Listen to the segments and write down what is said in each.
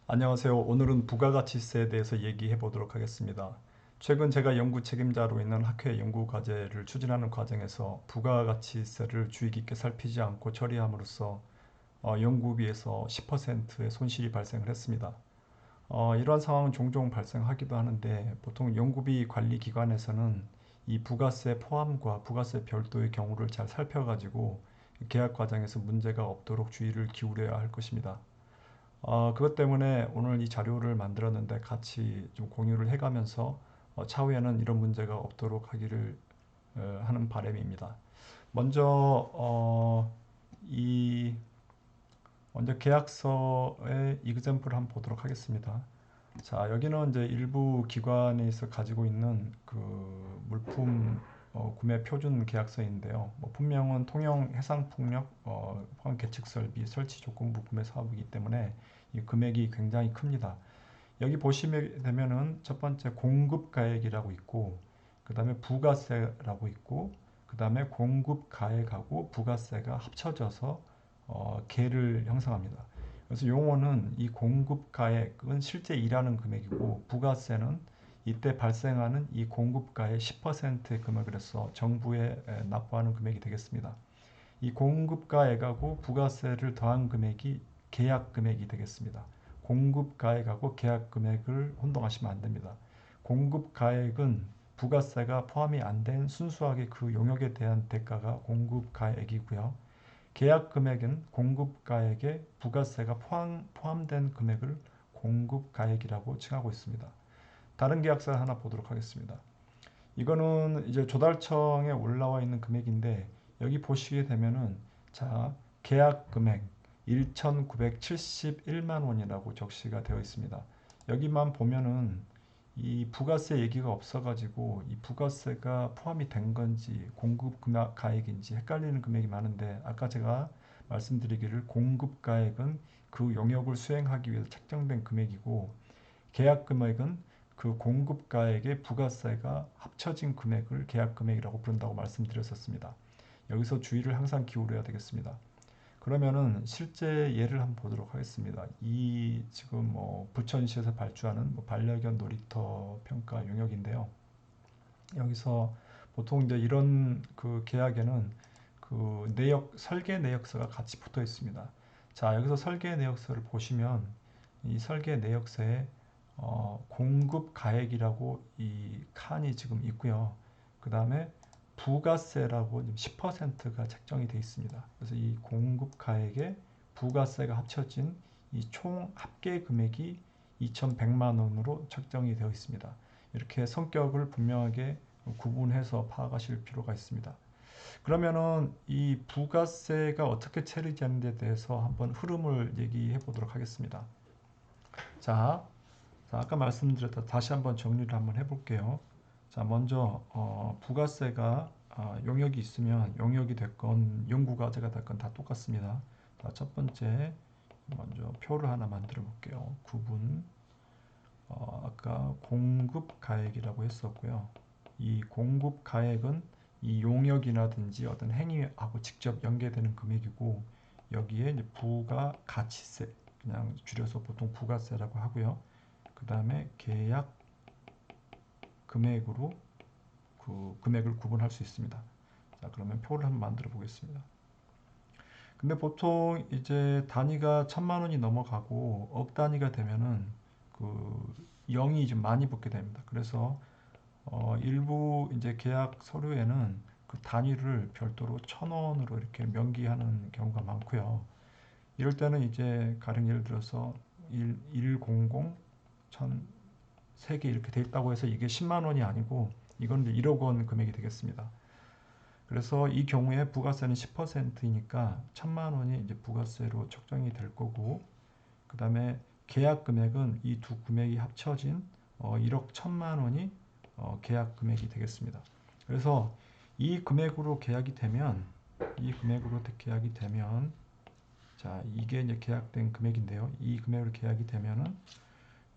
안녕하세요. 오늘은 부가가치세에 대해서 얘기해 보도록 하겠습니다. 최근 제가 연구 책임자로 있는 학회 연구 과제를 추진하는 과정에서 부가가치세를 주의 깊게 살피지 않고 처리함으로써 연구비에서 10%의 손실이 발생을 했습니다. 이러한 상황은 종종 발생하기도 하는데 보통 연구비 관리 기관에서는 이 부가세 포함과 부가세 별도의 경우를 잘 살펴가지고 계약 과정에서 문제가 없도록 주의를 기울여야 할 것입니다. 그것 때문에 오늘 이 자료를 만들었는데 같이 좀 공유를 해가면서 차후에는 이런 문제가 없도록 하기를 하는 바람입니다. 먼저 이 먼저 계약서의 이그젬플을 한번 보도록 하겠습니다. 자, 여기는 이제 일부 기관에서 가지고 있는 그 물품 구매 표준 계약서인데요. 뭐 분명은 통영 해상풍력 포항 계측 설비 설치 조건부 구매 사업이기 때문에 이 금액이 굉장히 큽니다. 여기 보시면 되면은 첫 번째 공급 가액이라고 있고, 그 다음에 부가세라고 있고, 그 다음에 공급 가액하고 부가세가 합쳐져서 계를 형성합니다. 그래서 용어는 이 공급 가액은 실제 일하는 금액이고 부가세는 이때 발생하는 이 공급가의 10%의 금액을 해서 정부에 납부하는 금액이 되겠습니다. 이 공급가액하고 부가세를 더한 금액이 계약 금액이 되겠습니다. 공급가액하고 계약 금액을 혼동하시면 안 됩니다. 공급가액은 부가세가 포함이 안 된 순수하게 그 용역에 대한 대가가 공급가액이고요. 계약 금액은 공급가액에 부가세가 포함된 금액을 공급가액이라고 칭하고 있습니다. 다른 계약서 하나 보도록 하겠습니다. 이거는 이제 조달청에 올라와 있는 금액인데 여기 보시게 되면은 자, 계약 금액 1,971만 원이라고 적시가 되어 있습니다. 여기만 보면은 이 부가세 얘기가 없어가지고 이 부가세가 포함이 된 건지 공급 가액인지 헷갈리는 금액이 많은데 아까 제가 말씀드리기를 공급 가액은 그 용역을 수행하기 위해서 책정된 금액이고 계약 금액은 그 공급 가액의 부가세가 합쳐진 금액을 계약 금액이라고 부른다고 말씀드렸었습니다. 여기서 주의를 항상 기울여야 되겠습니다. 그러면은 실제 예를 한번 보도록 하겠습니다. 이 지금 뭐 부천시에서 발주하는 뭐 반려견 놀이터 평가 용역인데요. 여기서 보통 이제 이런 그 계약에는 그 내역 설계 내역서가 같이 붙어 있습니다. 자, 여기서 설계 내역서를 보시면 이 설계 내역서에 공급 가액이라고 이 칸이 지금 있고요. 그 다음에 부가세라고 10%가 책정이 되어 있습니다. 그래서 이 공급 가액에 부가세가 합쳐진 이 총 합계 금액이 2,100만 원으로 책정이 되어 있습니다. 이렇게 성격을 분명하게 구분해서 파악하실 필요가 있습니다. 그러면은 이 부가세가 어떻게 처리되는데 대해서 한번 흐름을 얘기해 보도록 하겠습니다. 자, 아까 말씀드렸다 다시 한번 정리를 한번 해볼게요. 자, 먼저 부가세가 용역이 있으면 용역이 됐건 연구과제가 됐건 다 똑같습니다. 자, 첫 번째 먼저 표를 하나 만들어 볼게요. 구분 아까 공급 가액이라고 했었고요. 이 공급 가액은 이 용역이라든지 어떤 행위하고 직접 연계되는 금액이고 여기에 이제 부가가치세 그냥 줄여서 보통 부가세라고 하고요. 그 다음에 계약 금액으로 그 금액을 구분할 수 있습니다. 자, 그러면 표를 한번 만들어 보겠습니다. 근데 보통 이제 단위가 1,000만 원이 넘어가고 억 단위가 되면은 그 0이 좀 많이 붙게 됩니다. 그래서 일부 이제 계약 서류에는 그 단위를 별도로 1,000원으로 이렇게 명기하는 경우가 많고요. 이럴 때는 이제 가령 예를 들어서 100 1000 3개 이렇게 돼 있다고 해서 이게 10만 원이 아니고 이건 이제 1억 원 금액이 되겠습니다. 그래서 이 경우에 부가세는 10%이니까 1,000만 원이 이제 부가세로 책정이 될 거고 그 다음에 계약 금액은 이 두 금액이 합쳐진 1억 1,000만 원이 계약 금액이 되겠습니다. 그래서 이 금액으로 계약이 되면 자, 이게 이제 계약된 금액인데요. 이 금액으로 계약이 되면은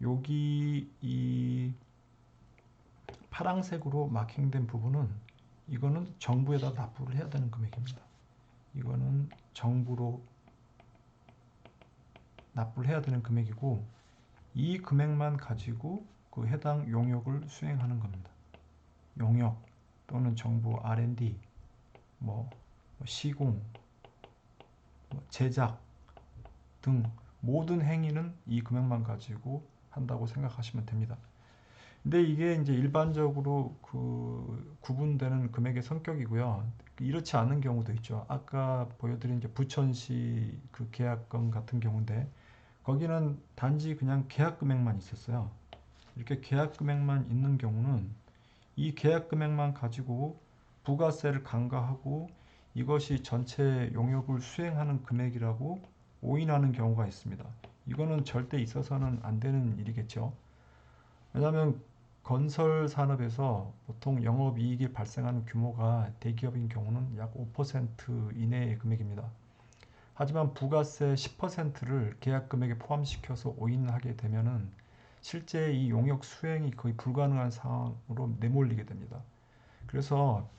여기 이 파란색으로 마킹된 부분은 이거는 정부에다 납부를 해야 되는 금액입니다. 이거는 정부로 납부를 해야 되는 금액이고 이 금액만 가지고 그 해당 용역을 수행하는 겁니다. 용역 또는 정부 R&D, 뭐 시공, 제작 등 모든 행위는 이 금액만 가지고 한다고 생각하시면 됩니다. 근데 이게 이제 일반적으로 그 구분되는 금액의 성격이고요. 이렇지 않은 경우도 있죠. 아까 보여드린 이제 부천시 그 계약금 같은 경우인데 거기는 단지 그냥 계약 금액만 있었어요. 이렇게 계약 금액만 있는 경우는 이 계약 금액만 가지고 부가세를 간과하고 이것이 전체 용역을 수행하는 금액이라고 오인하는 경우가 있습니다. 이거는 절대 있어서는 안 되는 일이겠죠. 왜냐하면 건설 산업에서 보통 영업이익이 발생하는 규모가 대기업인 경우는 약 5% 이내의 금액입니다. 하지만 부가세 10%를 계약 금액에 포함시켜서 오인하게 되면은 실제 이 용역 수행이 거의 불가능한 상황으로 내몰리게 됩니다. 그래서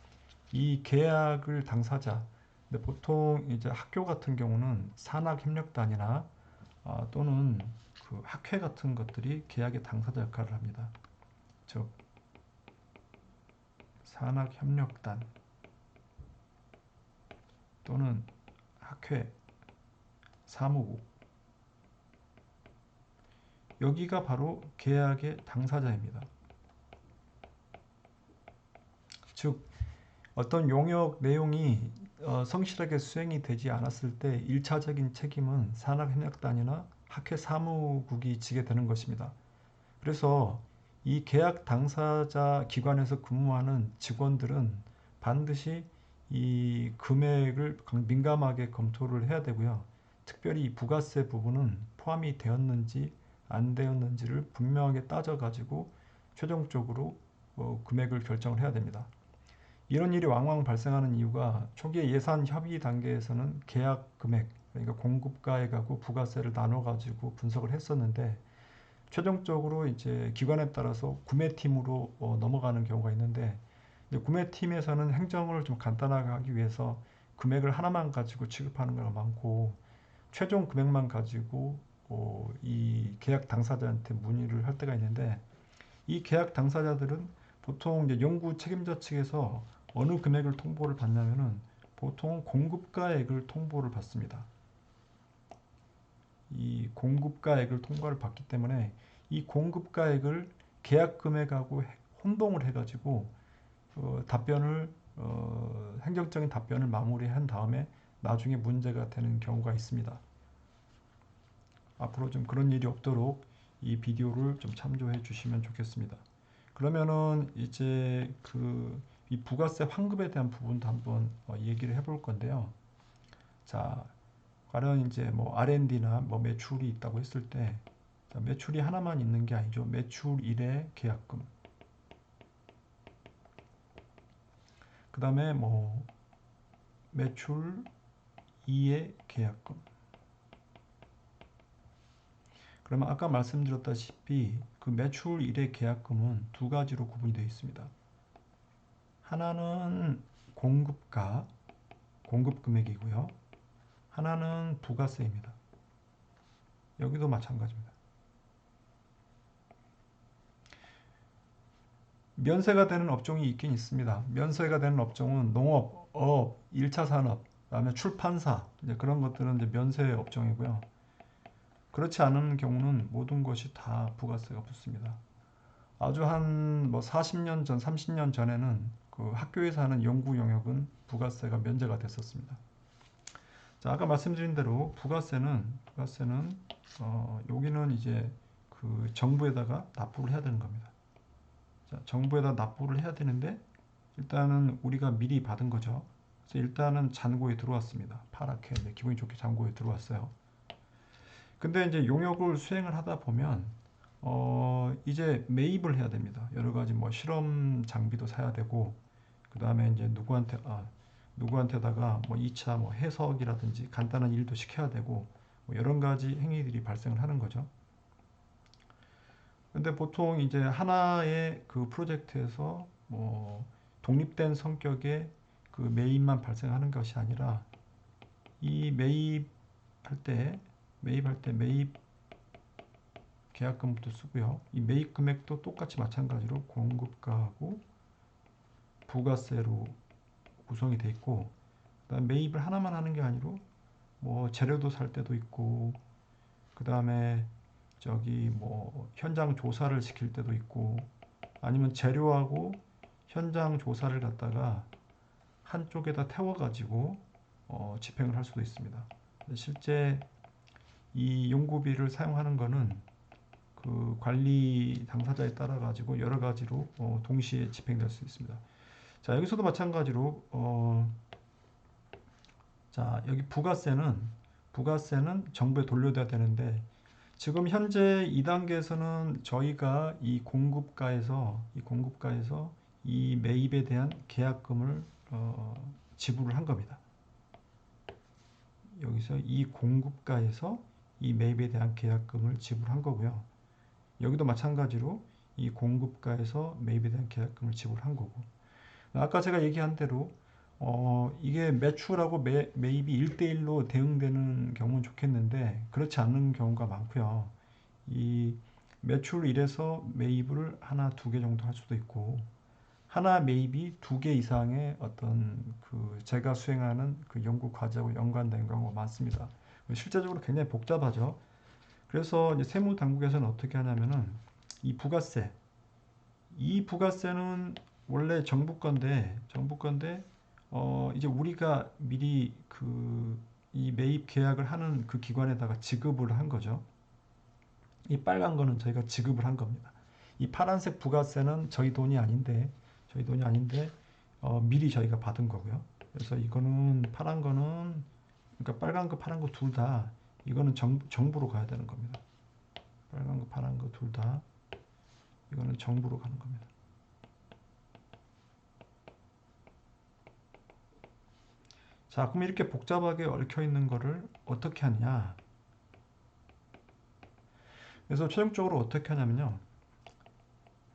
이 계약을 당사자, 근데 보통 이제 학교 같은 경우는 산학협력단이나 또는 그 학회 같은 것들이 계약의 당사자 역할을 합니다. 즉 산학협력단 또는 학회, 사무국 여기가 바로 계약의 당사자입니다. 즉 어떤 용역 내용이 성실하게 수행이 되지 않았을 때 1차적인 책임은 산학협력단이나 학회 사무국이 지게 되는 것입니다. 그래서 이 계약 당사자 기관에서 근무하는 직원들은 반드시 이 금액을 민감하게 검토를 해야 되고요. 특별히 이 부가세 부분은 포함이 되었는지 안 되었는지를 분명하게 따져가지고 최종적으로 금액을 결정을 해야 됩니다. 이런 일이 왕왕 발생하는 이유가 초기에 예산 협의 단계에서는 계약 금액, 그러니까 공급가액하고 부가세를 나눠 가지고 분석을 했었는데 최종적으로 이제 기관에 따라서 구매팀으로 넘어가는 경우가 있는데 구매팀에서는 행정을 좀 간단하게 하기 위해서 금액을 하나만 가지고 취급하는 경우가 많고 최종 금액만 가지고 이 계약 당사자한테 문의를 할 때가 있는데 이 계약 당사자들은 보통 이제 연구 책임자 측에서 어느 금액을 통보를 받냐면은 보통 공급가액을 통보를 받습니다. 이 공급가액을 통보를 받기 때문에 이 공급가액을 계약 금액하고 혼동을 해가지고 답변을 행정적인 답변을 마무리한 다음에 나중에 문제가 되는 경우가 있습니다. 앞으로 좀 그런 일이 없도록 이 비디오를 좀 참조해 주시면 좋겠습니다. 그러면은 이제 이 부가세 환급에 대한 부분도 한번 얘기를 해볼 건데요. 자, 과연 이제 뭐 R&D나 뭐 매출이 있다고 했을 때 매출이 하나만 있는 게 아니죠. 매출 1의 계약금. 그 다음에 뭐 매출 2의 계약금. 그러면 아까 말씀드렸다시피 그 매출 1의 계약금은 두 가지로 구분이 되어 있습니다. 하나는 공급가, 공급 금액이고요. 하나는 부가세입니다. 여기도 마찬가지입니다. 면세가 되는 업종이 있긴 있습니다. 면세가 되는 업종은 농업, 어업, 1차 산업, 그다음에 출판사 이제 그런 것들은 이제 면세 업종이고요. 그렇지 않은 경우는 모든 것이 다 부가세가 붙습니다. 아주 한 뭐 40년 전, 30년 전에는 그 학교에서 하는 연구 영역은 부가세가 면제가 됐었습니다. 자, 아까 말씀드린 대로 부가세는 여기는 이제 그 정부에다가 납부를 해야 되는 겁니다. 자, 정부에다 납부를 해야 되는데 일단은 우리가 미리 받은 거죠. 그래서 일단은 잔고에 들어왔습니다. 파랗게 기분이 좋게 잔고에 들어왔어요. 근데 이제 용역을 수행을 하다 보면 이제 매입을 해야 됩니다. 여러 가지 뭐 실험 장비도 사야 되고 그 다음에 이제 누구한테다가 뭐 2차 뭐 해석이라든지 간단한 일도 시켜야 되고 뭐 여러 가지 행위들이 발생을 하는 거죠. 근데 보통 이제 하나의 그 프로젝트에서 뭐 독립된 성격의 그 매입만 발생하는 것이 아니라 이 매입 계약금부터 쓰고요. 이 매입 금액도 똑같이 마찬가지로 공급가하고 부가세로 구성이 돼 있고, 그다음 매입을 하나만 하는 게 아니고 뭐 재료도 살 때도 있고, 그다음에 저기 뭐 현장 조사를 시킬 때도 있고, 아니면 재료하고 현장 조사를 갖다가 한쪽에다 태워가지고 집행을 할 수도 있습니다. 실제 이 용구비를 사용하는 거는 그 관리 당사자에 따라 가지고 여러 가지로 동시에 집행될 수 있습니다. 자, 여기서도 마찬가지로 자, 여기 부가세는 정부에 돌려줘야 되는데, 지금 현재 2단계에서는 저희가 이 공급가에서 이 매입에 대한 계약금을 지불을 한 겁니다. 여기서 이 공급가에서 이 매입에 대한 계약금을 지불한 거고요. 여기도 마찬가지로 이 공급가에서 매입에 대한 계약금을 지불한 거고, 아까 제가 얘기한 대로 이게 매출하고 매입이 1대1로 대응되는 경우는 좋겠는데 그렇지 않은 경우가 많고요. 이 매출 1에서 매입을 하나, 두 개 정도 할 수도 있고, 하나 매입이 두 개 이상의 어떤 그 제가 수행하는 그 연구 과제하고 연관된 경우가 많습니다. 실제적으로 굉장히 복잡하죠. 그래서 이제 세무 당국에서는 어떻게 하냐면은 이 부가세는 원래 정부 건데 이제 우리가 미리 그 이 매입 계약을 하는 그 기관에다가 지급을 한 거죠. 이 빨간 거는 저희가 지급을 한 겁니다. 이 파란색 부가세는 저희 돈이 아닌데 미리 저희가 받은 거고요. 그래서 이거는 파란 거는, 그러니까 빨간 거 파란 거 둘 다 이거는 정부로 가야 되는 겁니다. 빨간 거 파란 거 둘 다 이거는 정부로 가는 겁니다. 자, 그럼 이렇게 복잡하게 얽혀 있는 거를 어떻게 하냐? 그래서 최종적으로 어떻게 하냐면요.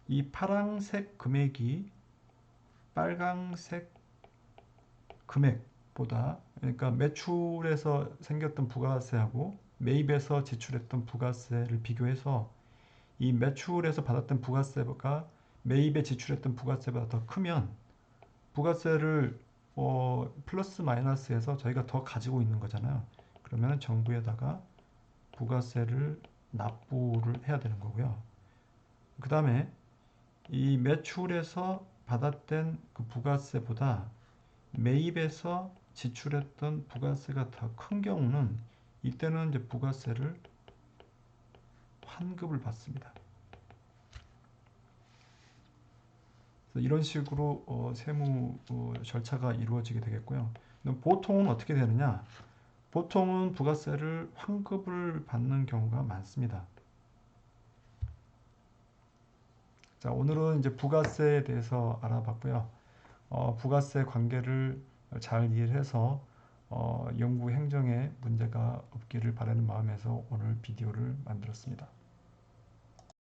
이 파란색 금액이 빨강색 금액보다, 그러니까 매출에서 생겼던 부가세하고 매입에서 지출했던 부가세를 비교해서 이 매출에서 받았던 부가세가 매입에 지출했던 부가세보다 더 크면 부가세를 플러스 마이너스해서 저희가 더 가지고 있는 거잖아요. 그러면 정부에다가 부가세를 납부를 해야 되는 거고요. 그 다음에 이 매출에서 받았던 그 부가세보다 매입에서 지출했던 부가세가 더 큰 경우는 이때는 이제 부가세를 환급을 받습니다. 이런 식으로 세무 절차가 이루어지게 되겠고요. 보통은 어떻게 되느냐? 보통은 부가세를 환급을 받는 경우가 많습니다. 자, 오늘은 이제 부가세에 대해서 알아봤고요. 부가세 관계를 잘 이해해서 연구 행정에 문제가 없기를 바라는 마음에서 오늘 비디오를 만들었습니다.